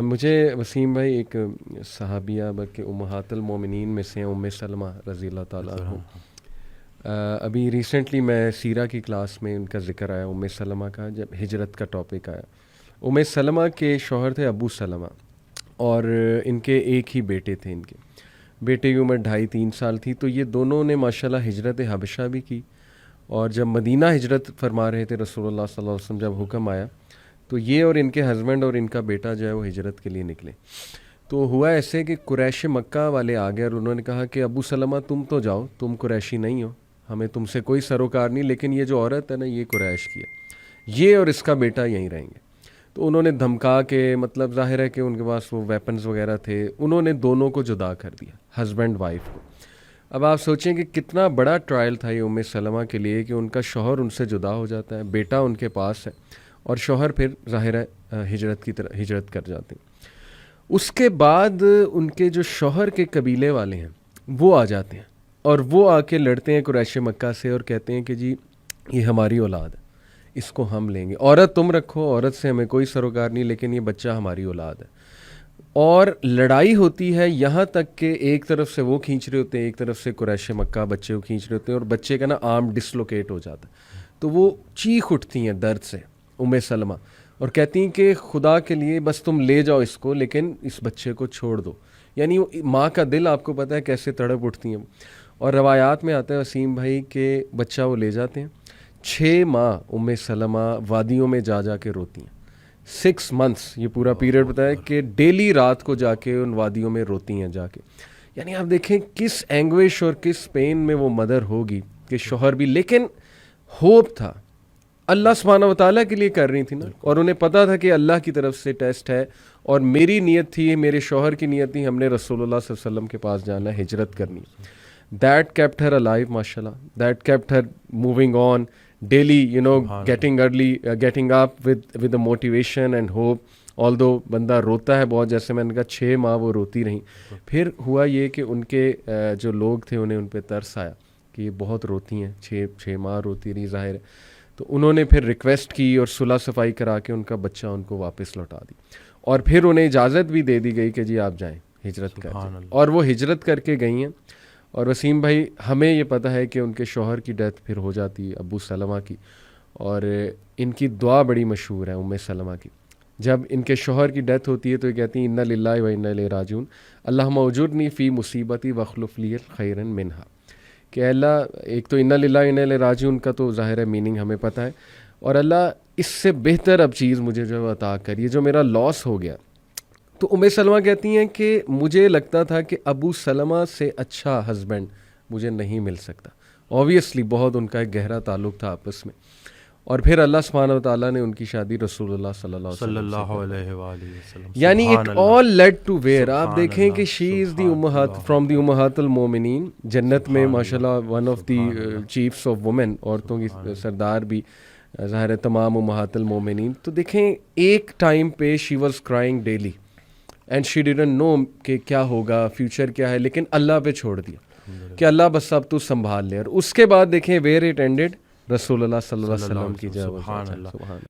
مجھے وسیم بھائی ایک صحابیہ بلکہ امہات المومنین میں سے ام سلمہ رضی اللہ تعالیٰ عنہ، ابھی ریسنٹلی میں سیرہ کی کلاس میں ان کا ذکر آیا ام سلمہ کا، جب ہجرت کا ٹاپک آیا. ام سلمہ کے شوہر تھے ابو سلمہ، اور ان کے ایک ہی بیٹے تھے. ان کے بیٹے کی عمر 2.5-3 سال تھی. تو یہ دونوں نے ماشاءاللہ ہجرت حبشہ بھی کی، اور جب مدینہ ہجرت فرما رہے تھے رسول اللہ صلی اللہ علیہ وسلم، جب حکم آیا تو یہ اور ان کے ہسبینڈ اور ان کا بیٹا جو ہے وہ ہجرت کے لیے نکلے. تو ہوا ایسے کہ قریش مکہ والے آ گئے اور انہوں نے کہا کہ ابو سلمہ تم تو جاؤ، تم قریشی نہیں ہو، ہمیں تم سے کوئی سروکار نہیں، لیکن یہ جو عورت ہے نا یہ قریش کی ہے، یہ اور اس کا بیٹا یہیں رہیں گے. تو انہوں نے دھمکا کے، مطلب ظاہر ہے کہ ان کے پاس وہ ویپنز وغیرہ تھے، انہوں نے دونوں کو جدا کر دیا، ہسبینڈ وائف کو. اب آپ سوچیں کہ کتنا بڑا ٹرائل تھا یہ ام سلمہ کے لیے کہ ان کا شوہر ان سے جدا ہو جاتا ہے، بیٹا ان کے پاس ہے، اور شوہر پھر ظاہر ہے ہجرت کی طرح ہجرت کر جاتے ہیں. اس کے بعد ان کے جو شوہر کے قبیلے والے ہیں وہ آ جاتے ہیں، اور وہ آ کے لڑتے ہیں قریش مکہ سے اور کہتے ہیں کہ جی یہ ہماری اولاد ہے، اس کو ہم لیں گے، عورت تم رکھو، عورت سے ہمیں کوئی سروکار نہیں، لیکن یہ بچہ ہماری اولاد ہے. اور لڑائی ہوتی ہے یہاں تک کہ ایک طرف سے وہ کھینچ رہے ہوتے ہیں، ایک طرف سے قریش مکہ بچے کو کھینچ رہے ہوتے ہیں، اور بچے کا نا آرم ڈسلوکیٹ ہو جاتا ہے. تو وہ چیخ اٹھتی ہیں درد سے ام سلمہ، اور کہتی ہیں کہ خدا کے لیے بس تم لے جاؤ اس کو، لیکن اس بچے کو چھوڑ دو. یعنی ماں کا دل آپ کو پتہ ہے کیسے تڑپ اٹھتی ہیں. اور روایات میں آتا ہے وسیم بھائی کہ بچہ وہ لے جاتے ہیں، 6 ماہ ام سلمہ وادیوں میں جا جا کے روتی ہیں. 6 months یہ پورا پیریڈ بتایا کہ ڈیلی رات کو جا کے ان وادیوں میں روتی ہیں جا کے. یعنی آپ دیکھیں کس اینگوش اور کس پین میں وہ مدر ہوگی کہ شوہر بھی، لیکن ہوپ تھا، اللہ سبحانہ و تعالیٰ کے لیے کر رہی تھی نا، اور انہیں پتا تھا کہ اللہ کی طرف سے ٹیسٹ ہے، اور میری نیت تھی، میرے شوہر کی نیت تھی، ہم نے رسول اللہ صلی اللہ علیہ وسلم کے پاس جانا ہے، ہجرت کرنی. That kept her alive, mashallah. That kept her moving on daily, getting up with the motivation and hope. Although بندہ روتا ہے بہت، جیسے میں نے کہا 6 ماہ وہ روتی رہیں. پھر ہوا یہ کہ ان کے جو لوگ تھے انہیں ان پہ ترس آیا کہ یہ بہت روتی ہیں، 6 ماہ روتی رہی ظاہر ہے. تو انہوں نے پھر ریکویسٹ کی اور صلح صفائی کرا کے ان کا بچہ ان کو واپس لوٹا دی، اور پھر انہیں اجازت بھی دے دی گئی کہ جی آپ جائیں ہجرت کر جائیں. اور وہ ہجرت کر کے گئی ہیں. اور وسیم بھائی ہمیں یہ پتہ ہے کہ ان کے شوہر کی ڈیتھ پھر ہو جاتی ہے ابو سلمہ کی، اور ان کی دعا بڑی مشہور ہے ام سلمہ کی. جب ان کے شوہر کی ڈیتھ ہوتی ہے تو یہ کہتی ہیں انا للہ و انا الیہ راجعون، اللہم اجرنی فی مصیبتی واخلف لی خیرا منہا. کہ اللہ، ایک تو انا للہ و انا الیہ راجعون کا تو ظاہر ہے میننگ ہمیں پتہ ہے، اور اللہ اس سے بہتر اب چیز مجھے جو عطا کر، یہ جو میرا لاس ہو گیا. تو ام سلمہ کہتی ہیں کہ مجھے لگتا تھا کہ ابو سلمہ سے اچھا ہسبینڈ مجھے نہیں مل سکتا. اوبویسلی بہت ان کا ایک گہرا تعلق تھا آپس میں. اور پھر اللہ سبحانہ و تعالیٰ نے ان کی شادی رسول اللہ صلی اللہ علیہ وسلم، یعنی it all led to where. آپ دیکھیں کہ شی از دی امہات، فرام دی امہات المومنین، جنت میں ماشاءاللہ one of the chiefs of women, عورتوں کی سردار بھی ظاہر ہے تمام امہات المومنین. تو دیکھیں ایک ٹائم پہ she was crying daily and she didn't know کہ کیا ہوگا، فیوچر کیا ہے، لیکن اللہ پہ چھوڑ دیا کہ اللہ بس اب تو سنبھال لے. اور اس کے بعد دیکھیں ویئر اٹ اینڈڈ، رسول اللہ صلی اللہ علیہ وسلم کی جائے.